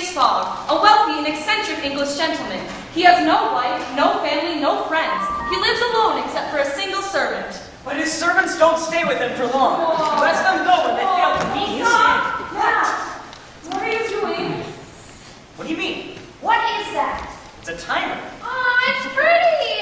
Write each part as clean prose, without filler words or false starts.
Phileas Fogg, a wealthy and eccentric English gentleman. He has no wife, no family, no friends. He lives alone except for a single servant. But his servants don't stay with him for long. He lets them go when they fail to meet his standards. Matt, what are you doing? What do you mean? What is that? It's a timer. Oh, it's pretty!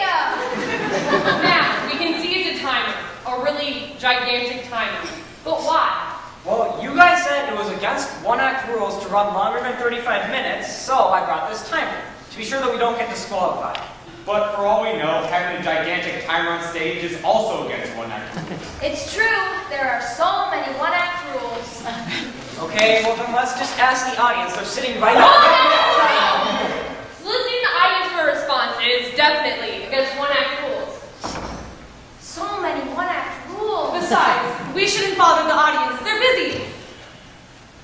Now, we can see it's a timer, a really gigantic timer. But why? Well, you guys said it was against One Act rules to run longer than 35 minutes, so I brought this timer, to be sure that we don't get disqualified. But for all we know, having a gigantic timer on stage is also against One Act. It's true, there are so many One Act rules. Okay, well then let's just ask the audience. They're sitting right up there. Soliciting the audience for a response is definitely against One Act rules. So many One Act rules. Besides, we shouldn't bother the audience. They're busy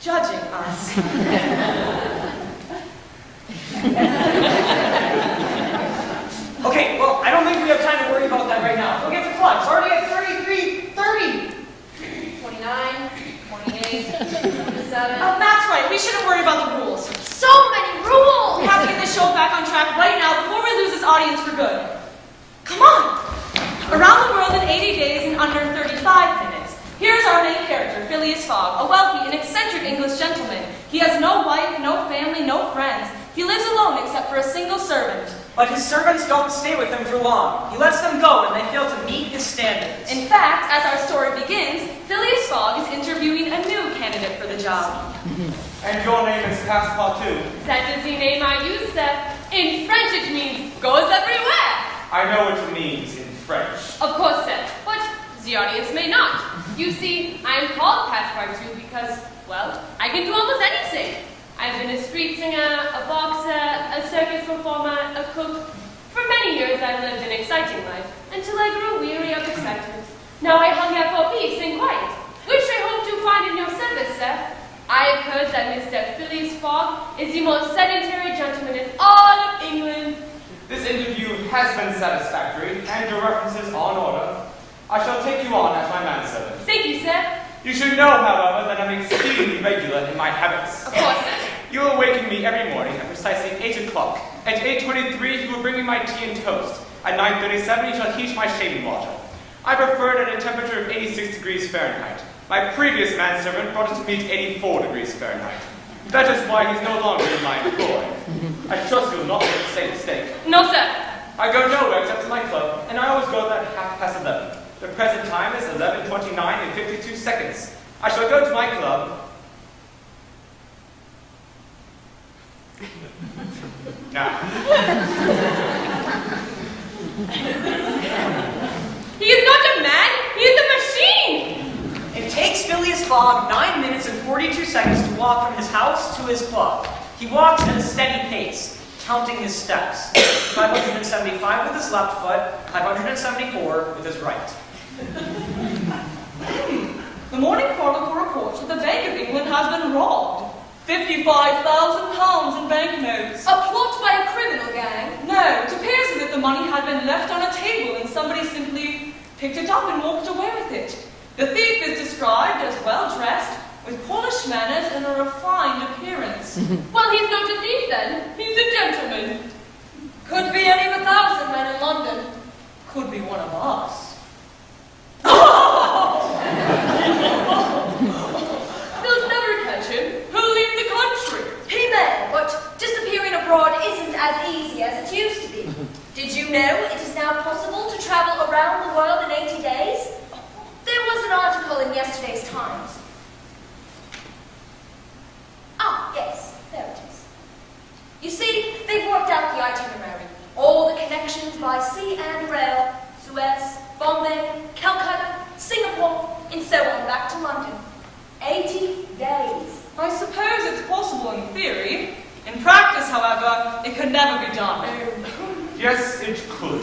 judging us. Okay, well, I don't think we have time to worry about that right now. Look at the clock. It's already at 33:30. 29, 28, 27. Matt's right. We shouldn't worry about the rules. So many rules! We have to get this show back on track right now before we lose this audience for good. Come on! Around the world in 80 days in under 35 minutes. Here's our main character, Phileas Fogg, a wealthy and eccentric English gentleman. He has no wife, no family, no friends. He lives alone except for a single servant. But his servants don't stay with him for long. He lets them go when they fail to meet his standards. In fact, as our story begins, Phileas Fogg is interviewing a new candidate for the job. And your name is Passepartout. That is the name I use, sir. In French it means goes everywhere. I know what it means in French. Of course, sir, but the audience may not. You see, I am called Passepartout because, well, I can do almost anything. I've been a street singer, a boxer, a circus performer, a cook. For many years I lived an exciting life, until I grew weary of excitement. Now I hunger for peace and quiet, which I hope to find in your service, sir. I have heard that Mr. Phileas Fogg is the most sedentary gentleman in all of England. This interview has been satisfactory, and your references are in order. I shall take you on as my manservant. Thank you, sir. You should know, however, that I'm exceedingly regular in my habits. Of course, sir. You will awaken me every morning at precisely 8 o'clock. At 8:23, you will bring me my tea and toast. At 9:37, you shall heat my shaving water. I prefer it at a temperature of 86 degrees Fahrenheit. My previous manservant brought it to me at 84 degrees Fahrenheit. That is why he's no longer in my employ. I trust you will not make the same mistake. No, sir. I go nowhere except to my club, and I always go there at 11:30. The present time is 11:29 and 52 seconds. I shall go to my club. Now. He is not a man, he is a machine! It takes Phileas Fogg 9 minutes and 42 seconds to walk from his house to his club. He walks at a steady pace, counting his steps. 575 with his left foot, 574 with his right. The Morning Chronicle reports that the Bank of England has been robbed. £55,000 in banknotes. A plot by a criminal gang? No, it appears as if the money had been left on a table and somebody simply picked it up and walked away with it. The thief is described as well-dressed, with polished manners and a refined appearance. Well, he's not a thief then. He's a gentleman. Could be any of 1,000 men in London. Could be one of us. They'll never catch him. He'll leave the country. He may, but disappearing abroad isn't as easy as it used to be. Did you know it is now possible to travel around the world in 80 days? There was an article in yesterday's Times. Ah, yes, there it is. You see, they've worked out the itinerary. All the connections by sea and rail, Suez, Bombay, Calcutta, Singapore, and so on back to London. 80 days. I suppose it's possible in theory. In practice, however, it could never be done. Yes, it could.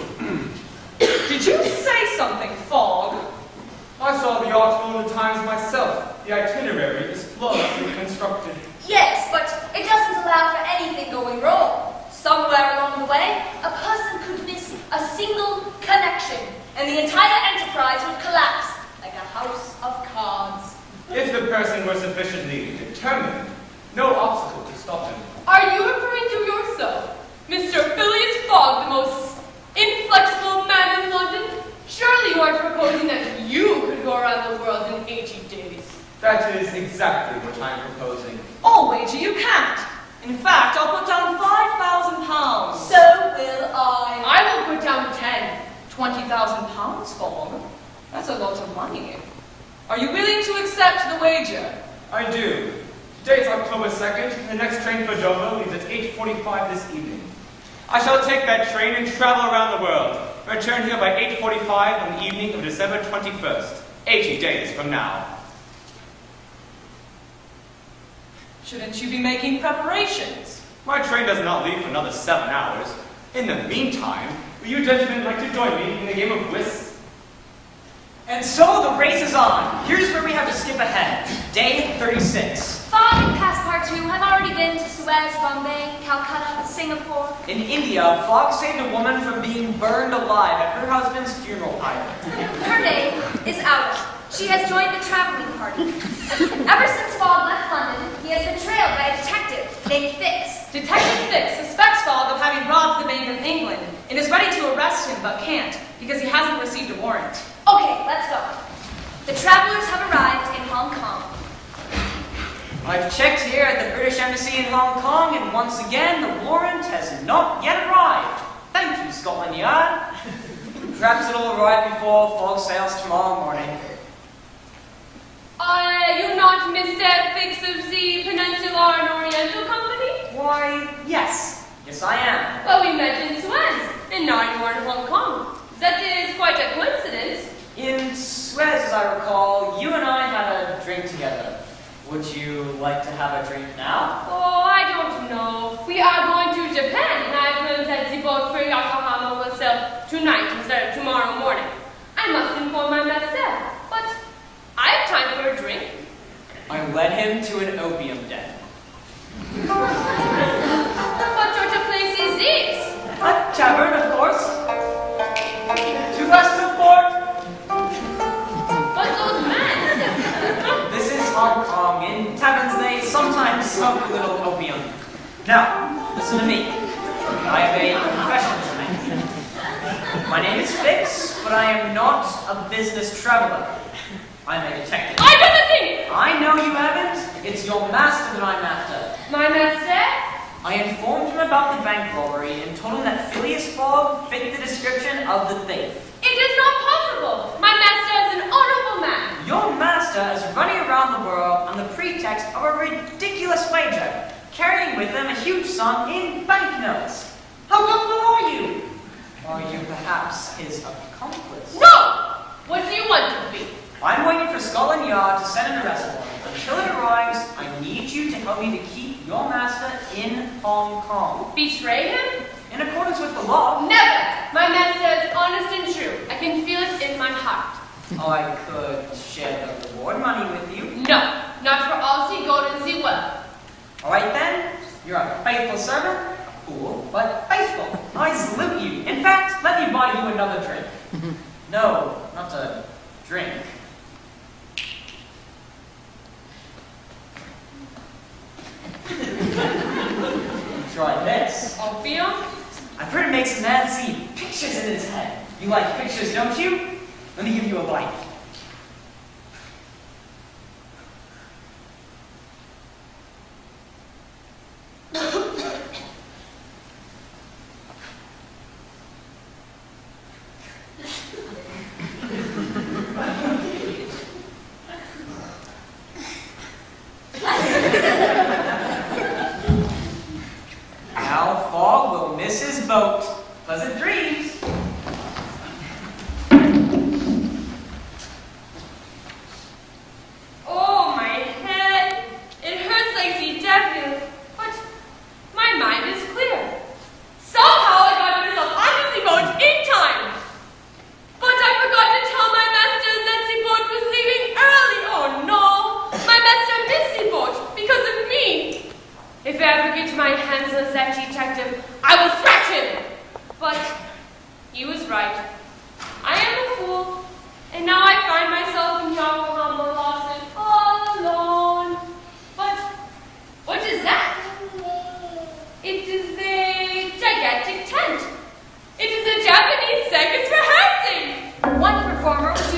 Did you say something, Fogg? I saw the article in the Times myself. The itinerary is flawlessly constructed. Yes, but it doesn't allow for anything going wrong. Somewhere along the way, a person could miss a single connection, and the entire enterprise would collapse like a house of cards. If the person were sufficiently determined, no obstacle could stop him. Are proposing that you could go around the world in 80 days. That is exactly what I'm proposing. I'll wager you can't. In fact, I'll put down £5,000. So will I. I will put down 10. £20,000, Fogg. That's a lot of money. Are you willing to accept the wager? I do. Today's October 2nd, and the next train for Dover leaves at 8:45 this evening. I shall take that train and travel around the world. Return here by 8:45 on the evening of December 21st, 80 days from now. Shouldn't you be making preparations? My train does not leave for another 7 hours. In the meantime, will you gentlemen like to join me in a game of whist? And so the race is on. Here's where we have to skip ahead. Day 36. Fogg and Passepartout have already been to Suez, Bombay, Calcutta, Singapore. In India, Fogg saved a woman from being burned alive at her husband's funeral pyre. Her name is Aura. She has joined the traveling party. Ever since Fogg left London, he has been trailed by a detective named Fix. Detective Fix suspects Fogg of having robbed the Bank of England and is ready to arrest him but can't because he hasn't received a warrant. Okay, let's go. The travelers have arrived in Hong Kong. I've checked here at the British Embassy in Hong Kong, and once again, the warrant has not yet arrived. Thank you, Scotland Yard. Perhaps it'll arrive before Fogg sails tomorrow morning. Are you not Mr. Fix of the Peninsular and Oriental Company? Why, yes. Yes, I am. Well, we met in Suez, and now you are in Hong Kong. That is quite a coincidence. In Suez, as I recall, you and I had a drink together. Would you like to have a drink now? Oh, I don't know. We are going to Japan, and I've heard that the boat for Yokohama will sail tonight instead of tomorrow morning. I must inform my master, but I have time for a drink. I led him to an opium den. What sort of place is this? A tavern, of course. 2 glasses of port. But those men? This is Hong Kong. In taverns, they sometimes smoke a little opium. Now, listen to me. I have a confession to make. My name is Fix, but I am not a business traveler. I'm a detective. I've done the thing! I know you haven't. It's your master that I'm after. My master? I informed him about the bank robbery and told him that Phileas Fogg fit the description of the thief. It is not possible. My master is an honorable man. Your master is running around the world on the pretext of a ridiculous wager, carrying with him a huge sum in banknotes. How gullible are you? Are you perhaps his accomplice? No! What do you want of me? I'm waiting for Scotland Yard to send an arrest warrant. Until it arrives, I need you to help me to keep your master in Hong Kong. Betray him? In accordance with the law. Never! My master is honest and true. I can feel it in my heart. I could share the reward money with you. No, not for all see gold and see well. All right then, you're a faithful servant, a fool, but faithful. I salute you. In fact, let me buy you another drink. No, not a drink. Try this. Opium? I've heard it makes a man see pictures in his head. You like pictures, don't you? Let me give you a bite. Now Fogg will miss his boat. Pleasant dreams. Oh, my head. It hurts like the devil. But my mind is clear. Somehow I got myself on the boat in time. But I forgot to tell my master that the boat was leaving early. Oh no! My master missed the boat because of me. If I ever get my hands on that detective, I will thrash him. But he was right. I am a fool, and now I find myself in Yokohama lost and all alone. But what is that? It is a gigantic tent. It is a Japanese circus rehearsing. One performer was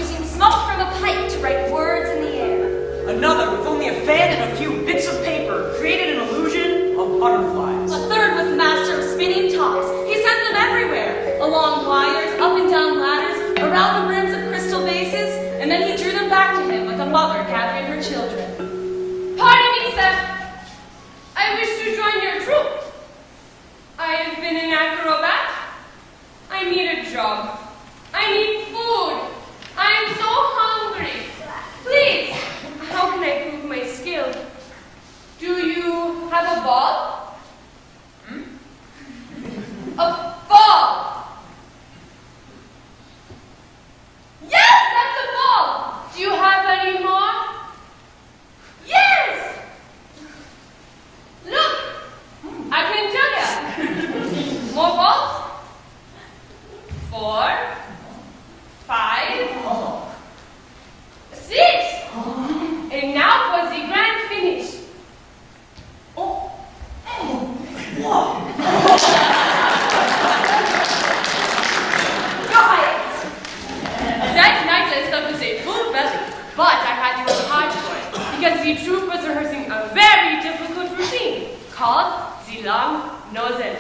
called the long noses.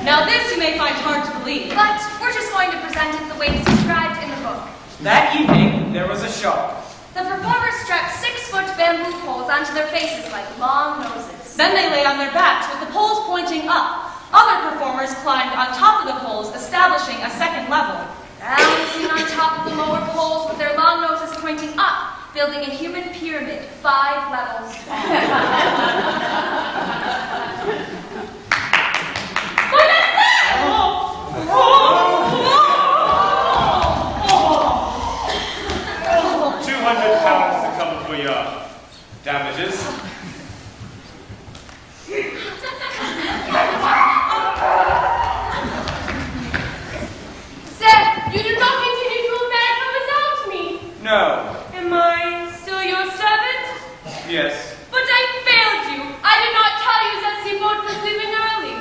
Now this you may find hard to believe. But we're just going to present it the way it's described in the book. That evening, there was a show. The performers strapped 6-foot bamboo poles onto their faces like long noses. Then they lay on their backs with the poles pointing up. Other performers climbed on top of the poles, establishing a second level. Balancing on top of the lower poles with their long noses pointing up, building a human pyramid 5 levels tall. What is that? £200 to cover for your damages. Sir, you do not continue to America without me. No. Am I still your servant? Yes. But I failed you. I did not tell you that the boat was leaving early.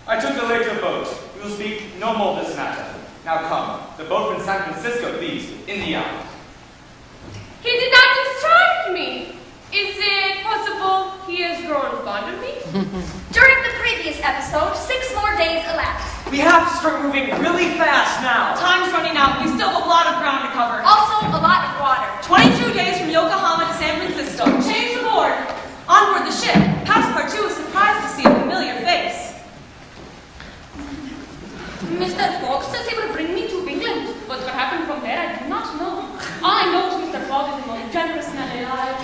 I took the later boat. We will speak no more of this matter. Now come. The boat from San Francisco leaves in the hour. He did not discharge me. Is it possible he has grown fond of me? During the previous episode, 6 more days elapsed. We have to start moving really fast now. Time's running out. We still have a lot of ground to cover. Also, a lot of water. 22 days from Yokohama to San Francisco. Change the board. On board the ship, Passepartout was surprised to see a familiar face. Mr. Fogg says he will bring me to England. But what happened from there, I do not know. All I know is Mr. Fogg is the most generous man alive.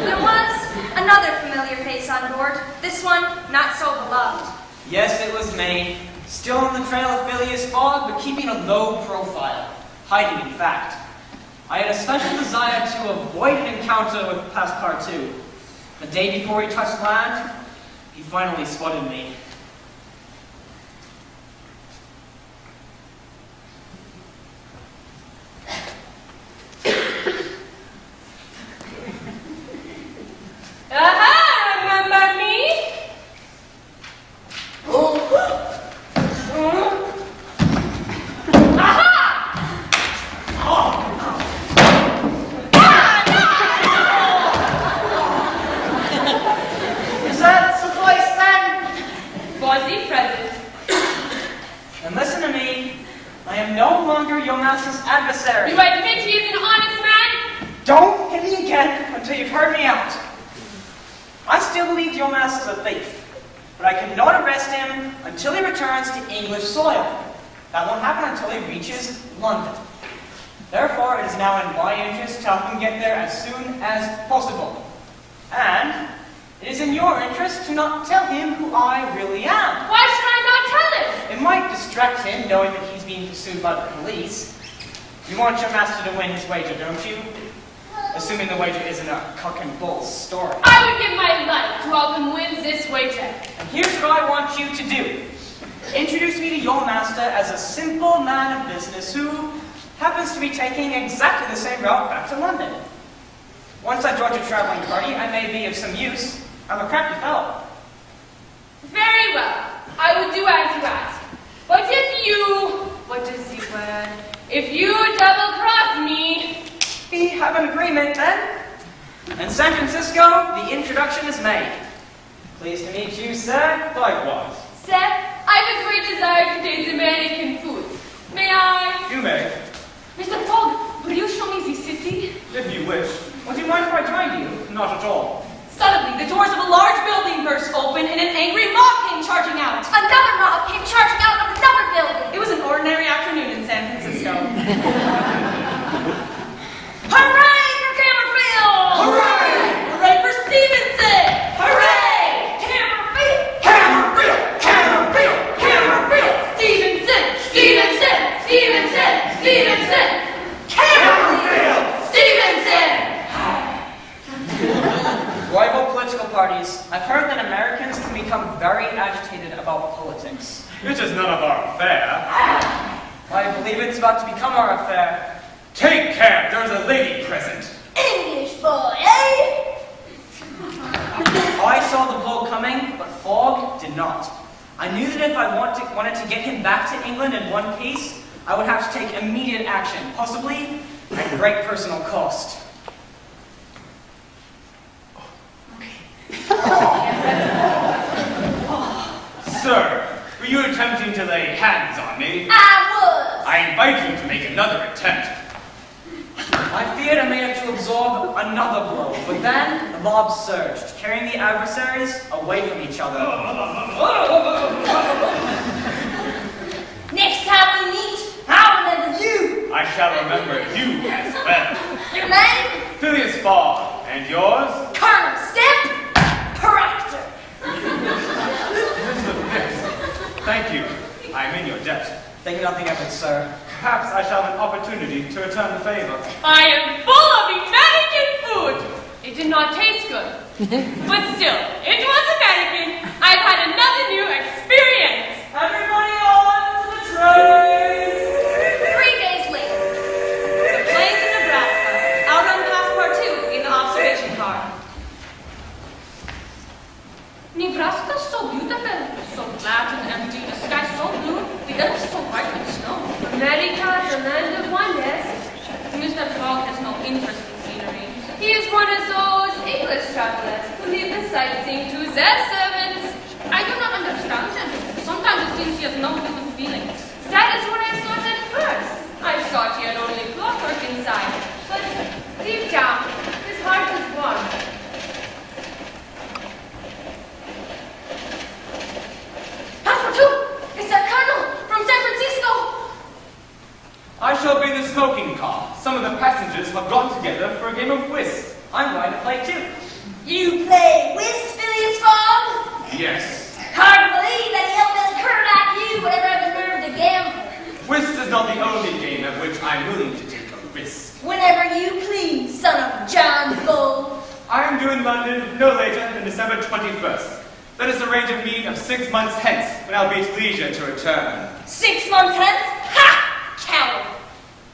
There was another familiar face on board. This one, not so beloved. Yes, it was me. Still on the trail of Phileas Fogg, but keeping a low profile. Hiding, in fact. I had a special desire to avoid an encounter with Passepartout. The day before he touched land, he finally spotted me. Aha! Remember me? Is that suffice then? Was he present? And listen to me. I am no longer your master's adversary. You admit he is an honest man? Don't hit me again until you've heard me out. I still believe your master's a thief, but I cannot arrest him until he returns to English soil. That won't happen until he reaches London. Therefore, it is now in my interest to help him get there as soon as possible. And it is in your interest to not tell him who I really am. Why should I not tell him? It might distract him knowing that he's being pursued by the police. You want your master to win his wager, don't you? Assuming the wager isn't a cock and bull story. I would give my life to help him win this wager. And here's what I want you to do. Introduce me to your master as a simple man of business who happens to be taking exactly the same route back to London. Once I join your traveling party, I may be of some use. I'm a crafty fellow. Very well. I will do as you ask. But if you... What is the word? If you double-cross me... We have an agreement, then. In San Francisco, the introduction is made. Pleased to meet you, sir. Likewise. Sir, I have a great desire to taste American food. May I? You may, Mr. Fogg, will you show me the city? if you wish. Would you mind if I joined you? Not at all. Suddenly, the doors of a large building burst open and an angry mob came charging out. Another mob came charging out of another building. It was an ordinary afternoon in San Francisco. Hooray for Camerfield! Hooray! Hooray for Stevenson! Hooray! Camerfield! Camerfield! Camerfield! Camerfield! Stevenson! Stevenson! Stevenson! Stevenson! Camerfield! Stevenson! Rival political parties. I've heard that Americans can become very agitated about politics. It is none of our affair. I believe it's about to become our affair. Take care, there's a lady present. English boy, eh? I saw the blow coming, but Fogg did not. I knew that if I wanted to get him back to England in one piece, I would have to take immediate action, possibly at great personal cost. Okay. to lay hands on me. I was. I invite you to make another attempt. I feared I may have to absorb another blow, but then the mob surged, carrying the adversaries away from each other. Next time we meet, I'll remember you. I shall remember you as well. Your name? Phileas Fogg, and yours? Colonel Stamp Proctor. Mr. Fix. Thank you. I am in your debt. Think nothing of it, sir. Perhaps I shall have an opportunity to return the favor. I am full of American food. It did not taste good, but still, it was American. I've had another new experience. Everybody on to the train! 3 days later. The plains of Nebraska, out on Passport 2 in the observation car. Nebraska is so beautiful, so flat and empty, the sky so blue, the air is so bright with snow. America is a land of wonders. Mr. Fogg has no interest in scenery. He is one of those English travelers who leave the sightseeing to their servants. I do not understand him. Sometimes it seems he has no human feelings. That is what I thought at first. I thought he had only clockwork inside, but deep down, his heart is warm. It's our colonel from San Francisco. I shall be the smoking car. Some of the passengers have gone together for a game of whist. I'm going to play too. You play whist, Phileas Fogg? Yes. Hard to believe that a hillbilly cur like you would ever have the nerve to gamble. Whist is not the only game at which I'm willing to take a risk. Whenever you please, son of John Bull. I am due in London no later than December 21st. Let us arrange a meet of 6 months hence, when I'll be at leisure to return. 6 months hence? Ha! Coward.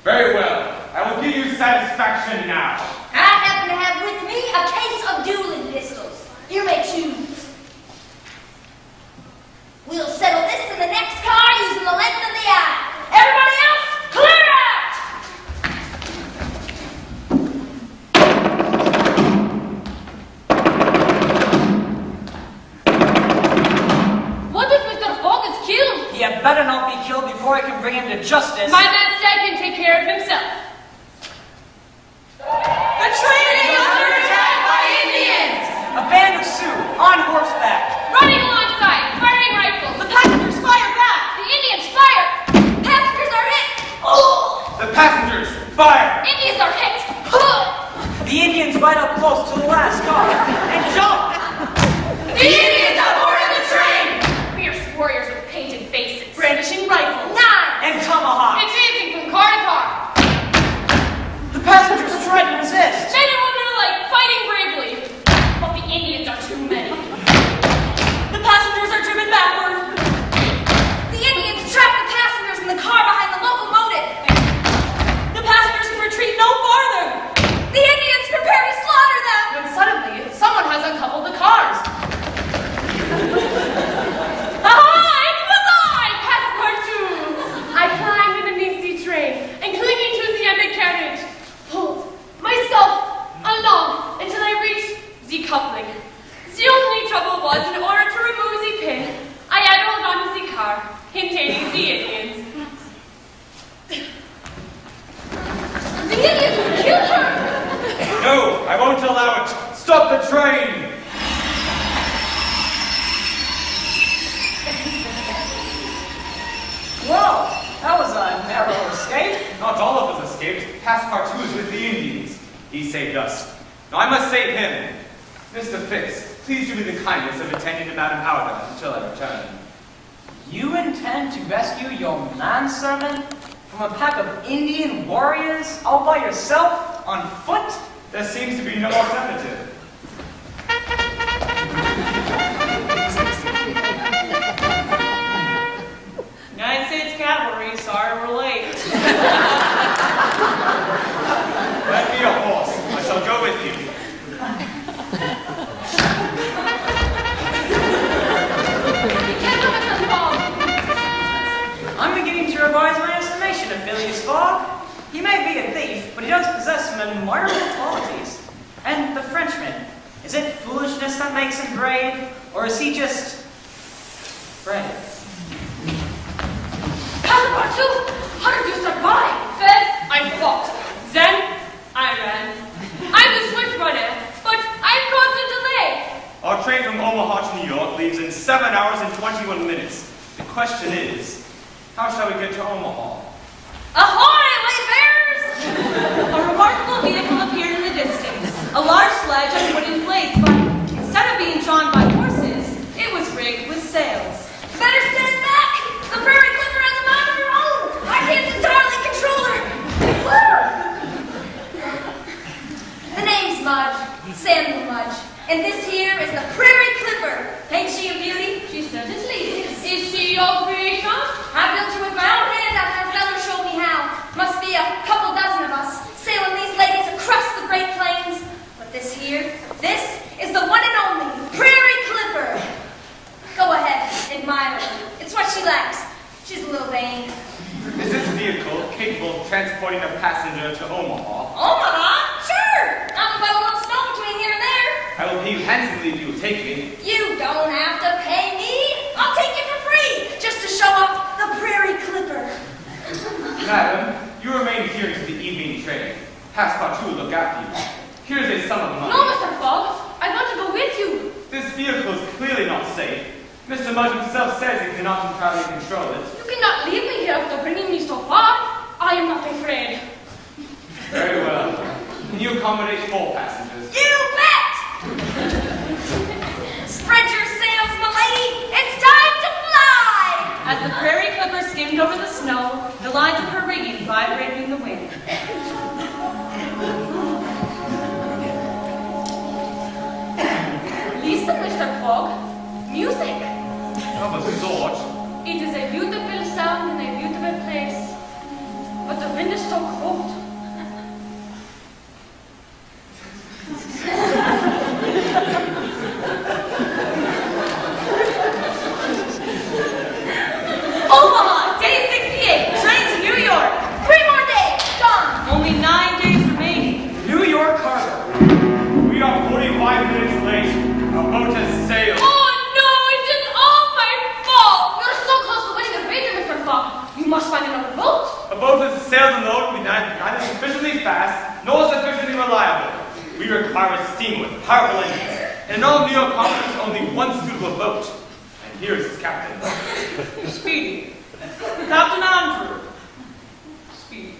Very well. I will give you satisfaction now. I happen to have with me a case of dueling pistols. You may choose. We'll settle this in the next car using the length of the eye. Everybody else, clear out! What if Mr. Fogg is killed? He had better not be killed before I can bring him to justice. My master can take care of himself. The train is under attack by Indians! A band of Sioux, on horseback. Running alongside, firing rifles. The passengers fire back! The Indians fire. Passengers are hit. Oh! The passengers, fire! Indians are hit. The Indians ride up close to the last car and jump. The Indians are boarding the train! Fierce warriors with painted faces. Brandishing rifles. Knives. And tomahawks. Advancing from car to car. The passengers tried to resist. Men and women alike fighting bravely. But the Indians are too many. The passengers are driven backward. The Indians trap the passengers in the car behind the locomotive. The passengers can retreat no farther. The Indians prepare to slaughter them. When suddenly, someone has uncoupled the cars. Aha! It was I, Passepartout! I climbed in an easy train and clinging to the undercarriage, pulled myself along until I reached the coupling. The only trouble was in order to remove the pin, I had to hold on to the car containing the Indians. The Indians will kill her. No, I won't allow it. Stop the train! Whoa, that was a narrow escape. Not all of us escaped. Passepartout is with the Indians. He saved us. Now I must save him. Mr. Fix, please do me the kindness of attending to Madame Powder until I return. You intend to rescue your manservant from a pack of Indian warriors all by yourself, on foot? There seems to be no alternative. United States Cavalry, sorry we're late. Let me a horse. I shall go with you. I'm beginning to revise my estimation of Phileas Fogg. He may be a thief, but he does possess some admirable qualities. And the Frenchman, is it foolishness that makes him brave, or is he just brave? Passepartout, how did you survive? First, I fought. Then, I ran. I'm the swift runner, but I caused a delay. Our train from Omaha to New York leaves in 7 hours and 21 minutes. The question is, how shall we get to Omaha? Ahoy, wayfarers! A remarkable vehicle appeared in the distance, a large sledge on wooden plates, but instead of being drawn by horses, it was rigged with sails. Better stand back! The Prairie Clipper has a mind of her own! I can't entirely control her! Woo! The name's Mudge, Samuel Mudge, and this here is the Prairie Clipper. Ain't she a beauty? She certainly is. Is she your creation? I built her with my own hands after a fellow showed me how. Must be a couple dozen of us, sailing these ladies across the Great Plains. But this is the one and only Prairie Clipper. Go ahead, admire her. It's what she lacks. She's a little vain. Is this vehicle capable of transporting a passenger to Omaha? Omaha? Sure! I'm about a little snow between here and there. I will pay you handsomely if you will take me. You don't have to pay me. I'll take you for free, just to show off the Prairie Clipper. Madam, you remain here until the evening train. Passepartout will look after you. Here's a sum of money. No, Mr. Fogg. I want to go with you. This vehicle is clearly not safe. Mr. Mudge himself says he cannot entirely control it. You cannot leave me here after bringing me so far. I am not afraid. Very well. Can you accommodate 4 passengers? You bet! Spread your sails, my lady. It's time to fly! As the Prairie Clipper skimmed over the snow, the lines of her rigging vibrated in the wind. Listen, Mr. Fogg. Music. Of a sort. It is a beautiful sound in a beautiful place. But the wind is so cold. Omaha, day 68, train to New York. 3 more days, gone. Only 9 days remaining. New York Harbor. We are 45 minutes late. Our boat has sailed. Oh no, it is all my fault. You're so close to winning the race, Mr. Fogg. You must find another boat. A boat with sails and load will be neither sufficiently fast nor sufficiently reliable. We require a steamer with powerful engines. And in all New York harbor is only one suitable boat. And here is its captain. Speedy. Captain Andrew. Speedy.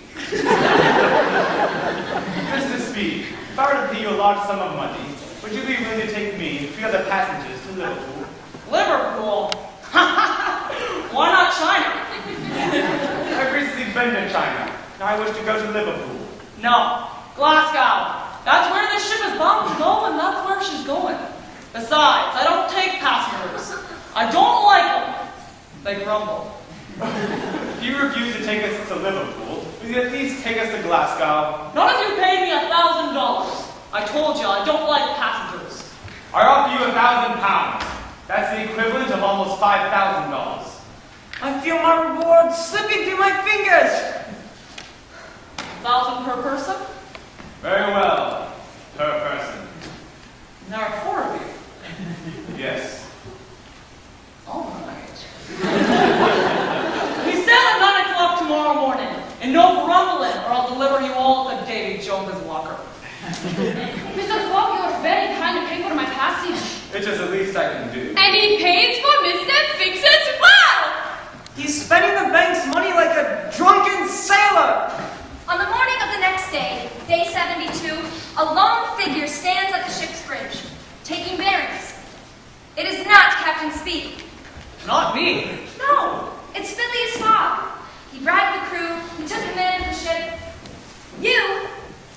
Mr. Speed, if I were to pay you a large sum of money, would you be willing to take me and 3 other passengers to Liverpool? Liverpool. Why not China? I've recently been to China. Now I wish to go to Liverpool. No, Glasgow. That's where this ship is bound to go, and that's where she's going. Besides, I don't take passengers. I don't like them. They grumble. If you refuse to take us to Liverpool, will you at least take us to Glasgow? Not if you paid me $1,000. I told you I don't like passengers. I offer you £1,000. That's the equivalent of almost $5,000. I feel my reward slipping through my fingers. 1,000 per person? Very well. Per person. There are 4 of you. Yes. All right. We sail at 9 o'clock tomorrow morning, and no grumbling, or I'll deliver you all to Davy Jones's locker. Mr. Fogg, you are very kind to pay for my passage. It's just the least I can do. And he pays for Mr. Fix's well. He's spending the bank's money like a drunken sailor. On the morning of the next day, day 72, a lone figure stands at the ship's bridge, taking bearings. It is not Captain Speed. Not me. No, it's Phileas Fogg. He bribed the crew, he took command of the ship. You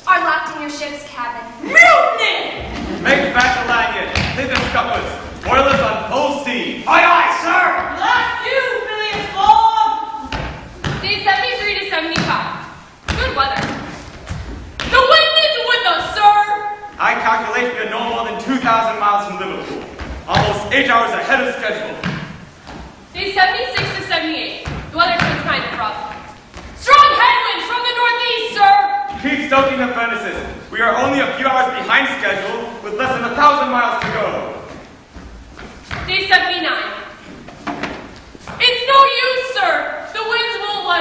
are locked in your ship's cabin. Mutiny! Make fast the lanyard. Clear the scuppers. Boilers on full steam. Aye, aye, sir. Blast you, Phileas Fogg! Day 73 to 75. Good weather. The wind is with us, sir. I calculate we are no more than 2,000 miles from Liverpool. Almost 8 hours ahead of schedule. Day 76 to 78. The weather turns kind of rough. Strong headwinds from the northeast, sir. Keep stoking the furnaces. We are only a few hours behind schedule with less than 1,000 miles to go. Day 79. It's no use, sir. The winds won't let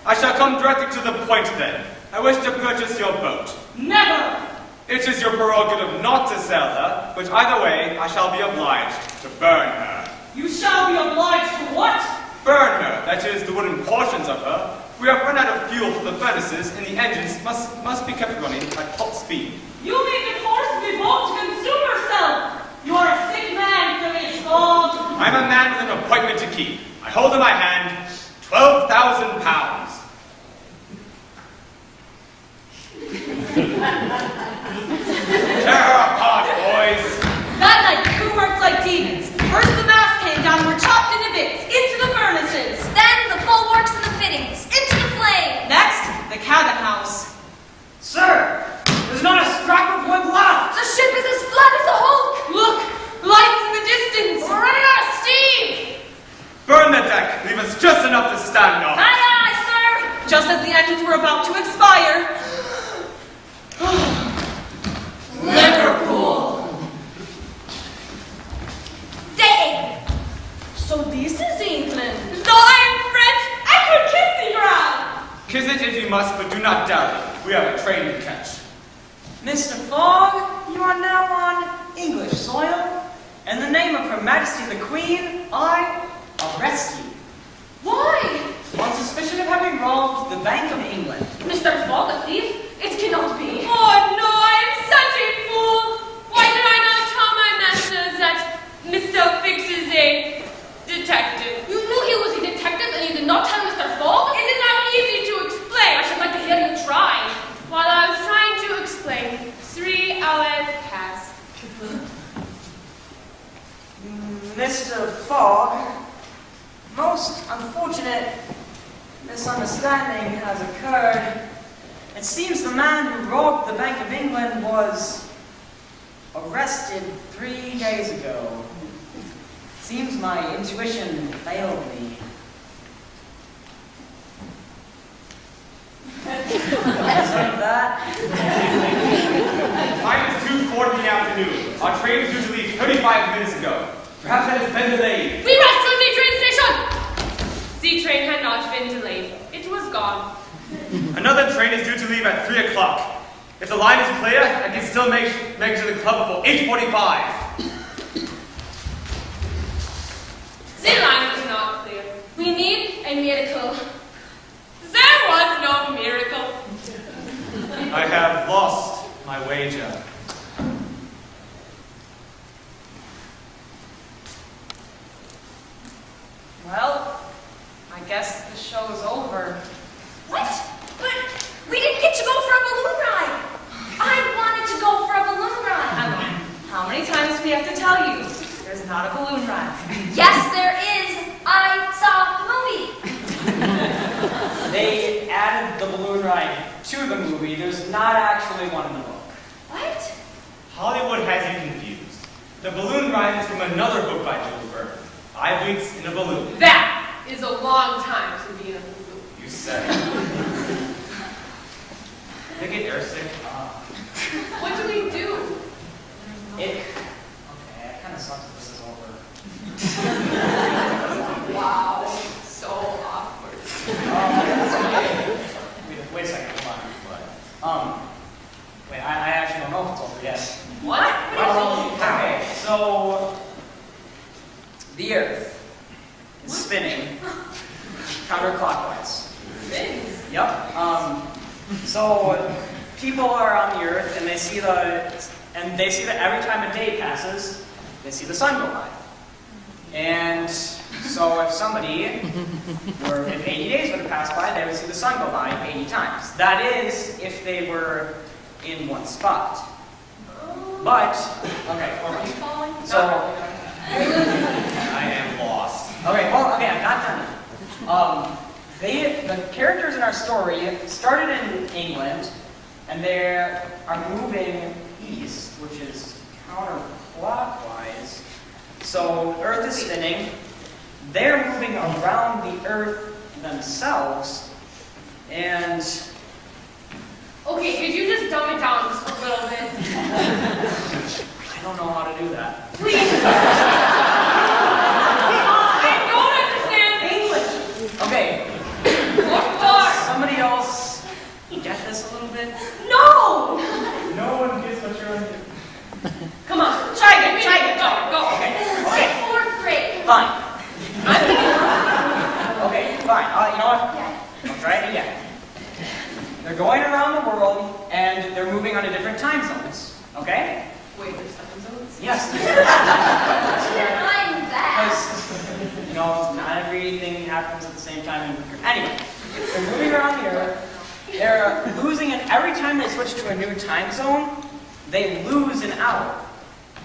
I shall come directly to the point then. I wish to purchase your boat. Never! It is your prerogative not to sell her, but either way, I shall be obliged to burn her. You shall be obliged to what? Burn her, that is, the wooden portions of her. We have run out of fuel for the furnaces, and the engines must be kept running at top speed. You make it forcibly bold to consume yourself! You are a sick man, Phileas Fogg! I'm a man with an appointment to keep. I hold in my hand 12,000 pounds. Tear her apart, boys! That night, the crew worked like demons. First the mast came down, were chopped into bits, into the furnaces. Then the bulwarks and the fittings, into the flame. Next, the cabin house. Sir, there's not a scrap of wood left. The ship is as flat as a hulk. Look, lights in the distance. We're running out of steam! Burn the deck, leave us just enough to stand on. Aye, aye, sir. Just as the engines were about to expire. Liverpool. Day. So this is England. So I am French. I could kiss the ground. Kiss it if you must, but do not dally. We have a train to catch. Mr. Fogg, you are now on English soil. In the name of Her Majesty the Queen, I arrest you. Why? On suspicion of having robbed the Bank of England. Mr. Fogg, a thief? It cannot be. Oh no, I am such a fool! Why did I not tell my masters that Mr. Fix is a detective? You knew he was a detective and you did not tell Mr. Fogg? It is not easy to explain. I should like to hear you try. While I was trying to explain, 3 hours passed. Mr. Fogg, most unfortunate misunderstanding has occurred. It seems the man who robbed the Bank of England was arrested 3 days ago. Seems my intuition failed me. Isn't that? Time is 2:40 in the afternoon. Our train was due to leave 35 minutes ago. Perhaps that has been delayed. We rushed to the train station! The train had not been delayed. It was gone. Another train is due to leave at 3 o'clock. If the line is clear, I can still make it to the club before 8:45. The line was not clear. We need a miracle. There was no miracle. I have lost my wager. Well, I guess the show is over. What? But we didn't get to go for a balloon ride. I wanted to go for a balloon ride. Emma, how many times do we have to tell you? There's not a balloon ride. Yes, there is. I saw the movie. They added the balloon ride to the movie. There's not actually one in the book. What? Hollywood has you confused. The balloon ride is from another book by Jules Verne. 5 weeks in a balloon. That is a long time to be in a balloon. You said. Did I get airsick? What do we do? Okay, it kind of sucks that this is over. Wow, so awkward. Wait a second, hold on. Wait, I actually don't know if it's over yet. What? Okay, so the Earth is spinning counterclockwise. Spins. Yep. So people are on the Earth and they see that every time a day passes, they see the sun go by. And so if if 80 days would have passed by, they would see the sun go by 80 times. That is, if they were in one spot. But, okay, hold on. So, I am lost. okay, I'm not done. The characters in our story started in England, and they are moving east, which is counterclockwise. So Earth is spinning. They're moving around the Earth themselves, and Okay, could you just dumb it down just a little bit? I don't know how to do that. Please. I don't understand English. Okay, What part? fine. You know what? Yeah. I'll try it again. They're going around the world, and they're moving on to different time zones. Okay? Wait, there's time zones? Yes. I'm that. Because, not everything happens at the same time. Anyway, they're moving around the Earth. They're losing it every time they switch to a new time zone. They lose an hour,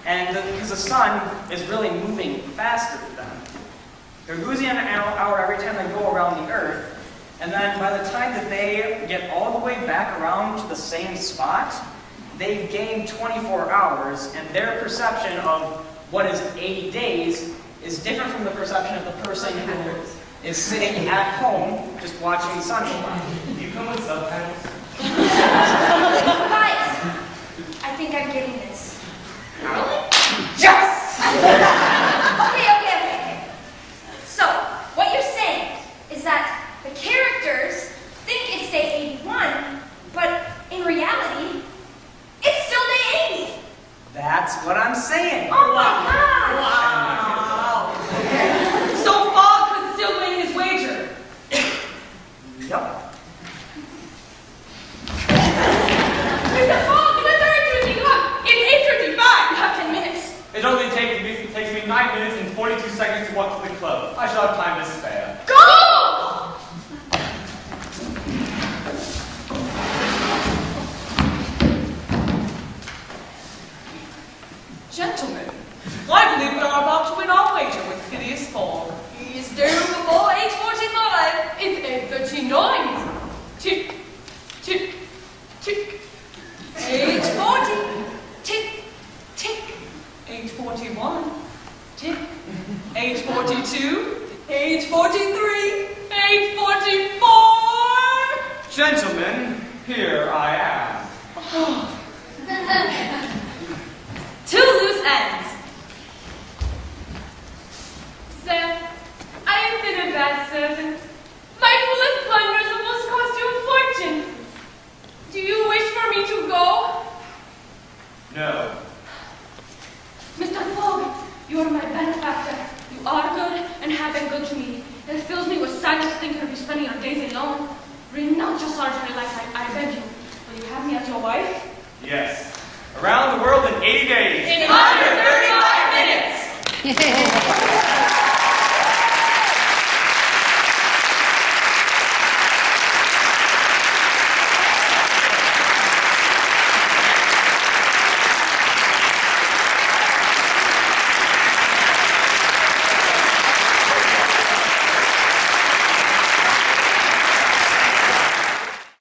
and because the sun is really moving faster for them, they're losing an hour every time they go around the Earth. And then by the time that they get all the way back around to the same spot, they gain 24 hours, and their perception of what is 80 days is different from the perception of the person who is sitting at home just watching the sun go by. Do you come with subtitles? Guys, I think I'm getting this. Really? Yes! Okay. So, what you're saying is that the characters think it's day 81, but in reality, it's still day 80. That's what I'm saying. Oh my gosh! Wow. So Fogg could still win his wager. Yup. Mr. Fogg, let's hurry to the clock. It's 8:35. You have 10 minutes. It only takes me 9 minutes and 42 seconds to walk to the club. I shall have time to spare. Go! Gentlemen, I believe we are about to win our wager with Phileas Fogg. He's due before 8:45. It's 8:39. Tick, tick, tick. 8:40. Tick, tick. 8:41. Tick. 8:42. 8:43. 8:44. Gentlemen, here I am. Two loose ends. Sir, I have been a bad servant. My foolish blunders almost cost you a fortune. Do you wish for me to go? No. Mr. Fogg, you are my benefactor. You are good and have been good to me. It fills me with sadness to think of you spending your days alone. Renounce your solitary life, I beg you. Will you have me as your wife? Yes. Around the world in 80 days. In under 35 minutes.